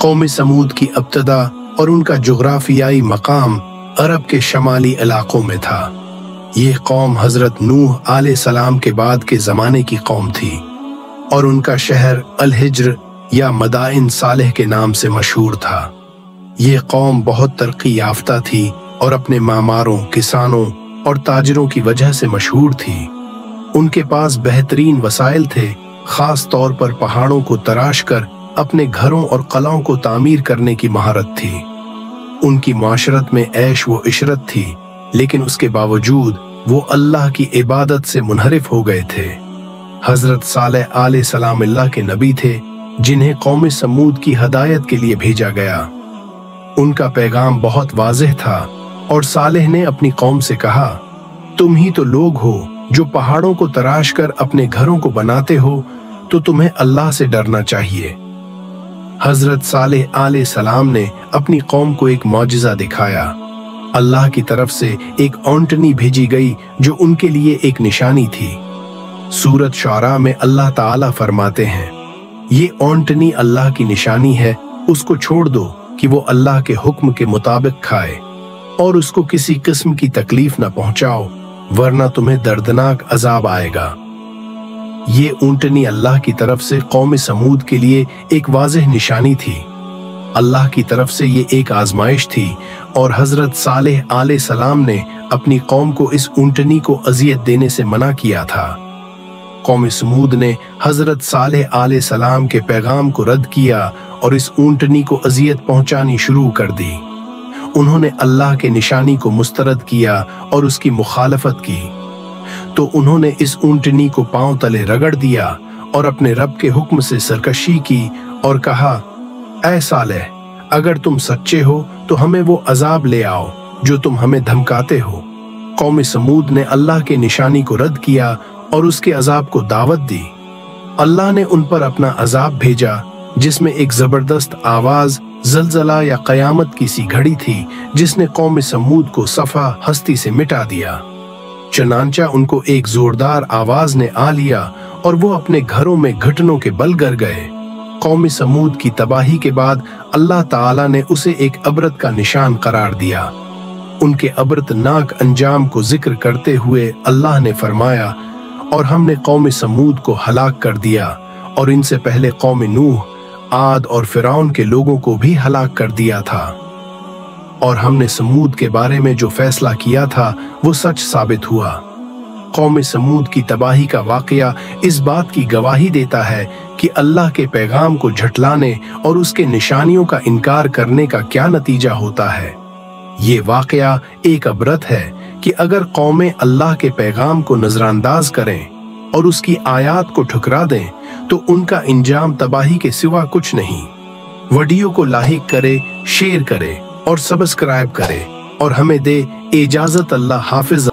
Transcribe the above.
कौम समूद की इब्तदा और उनका जुग्राफियाई मकाम अरब के शमाली इलाकों में था। ये कौम हजरत नूह अलैहिस्सलाम के बाद के ज़माने की कौम थी और उनका शहर अल-हिज्र या मदाइन सालेह के नाम से मशहूर था। ये कौम बहुत तरक्की याफ्ता थी और अपने मामारों, किसानों और ताजिरों की वजह से मशहूर थी। उनके पास बेहतरीन वसाइल थे, खास तौर पर पहाड़ों को तराश कर अपने घरों और कलाओं को तामीर करने की महारत थी। उनकी माशरत में ऐश व इशरत थी, लेकिन उसके बावजूद वो अल्लाह की इबादत से मुनहरिफ हो गए थे। हजरत सालेह अलैहिस्सलाम अल्लाह के नबी थे, जिन्हें कौम समूद की हदायत के लिए भेजा गया। उनका पैगाम बहुत वाज़ेह था और सालेह ने अपनी कौम से कहा, तुम ही तो लोग हो जो पहाड़ों को तराश कर अपने घरों को बनाते हो, तो तुम्हें अल्लाह से डरना चाहिए। हजरत सालेह अलैहिस्सलाम ने अपनी कौम को एक मौजिज़ा दिखाया। अल्लाह की तरफ से एक ऊंटनी भेजी गई जो उनके लिए एक निशानी थी। सूरत शुअरा में अल्लाह ताला फरमाते हैं, ये ऊंटनी अल्लाह की निशानी है, उसको छोड़ दो कि वो अल्लाह के हुक्म के मुताबिक खाए और उसको किसी किस्म की तकलीफ न पहुंचाओ, वरना तुम्हें दर्दनाक अजाब आएगा। ये ऊंटनी अल्लाह की तरफ से कौम समूद के लिए एक वाज़ेह निशानी थी। अल्लाह की तरफ से ये एक आजमाइश थी और हजरत सालेह अलैहिस्सलाम ने अपनी कौम को इस ऊंटनी को अजियत देने से मना किया था। कौम समूद ने हजरत सालेह अलैहिस्सलाम के पैगाम को रद्द किया और इस ऊंटनी को अजियत पहुंचानी शुरू कर दी। उन्होंने अल्लाह के निशानी को मुस्तरद किया और उसकी मुखालफत की, तो उन्होंने इस ऊंटनी को पांव तले रगड़ दिया और अपने रब के हुक्म से सरकशी की और कहा, ऐ सालेह, अगर तुम सच्चे हो तो हमें वो अजाब ले आओ जो तुम हमें धमकाते हो। कौम समूद ने अल्लाह के निशानी को रद्द किया और उसके अजाब को दावत दी। अल्लाह ने उन पर अपना अजाब भेजा, जिसमें एक जबरदस्त आवाज, जलजला या कयामत की सी घड़ी थी, जिसने कौम समूद को सफा हस्ती से मिटा दिया। चनांचा उनको एक जोरदार आवाज ने आ लिया और वो अपने घरों में घुटनों के बल गिर गए। कौम समूद की तबाही के बाद अल्लाह ताला ने उसे एक अबरत का निशान करार दिया। उनके अबरतनाक अंजाम को जिक्र करते हुए अल्लाह ने फरमाया, और हमने कौम समूद को हलाक कर दिया और इनसे पहले कौम नूह, आद और फिरौन के लोगों को भी हलाक कर दिया था। और हमने समूद के बारे में जो फैसला किया था वो सच साबित हुआ। कौम समूद की तबाही का वाकया इस बात की गवाही देता है कि अल्लाह के पैगाम को झटलाने और उसके निशानियों का इनकार करने का क्या नतीजा होता है। ये वाकया एक अबरत है कि अगर कौमें अल्लाह के पैगाम को नजरअंदाज करें और उसकी आयात को ठुकरा दें तो उनका इंजाम तबाही के सिवा कुछ नहीं। वीडियो को लाइक करे, शेयर करे और सब्सक्राइब करे और हमें दे इजाजत। अल्लाह हाफिज।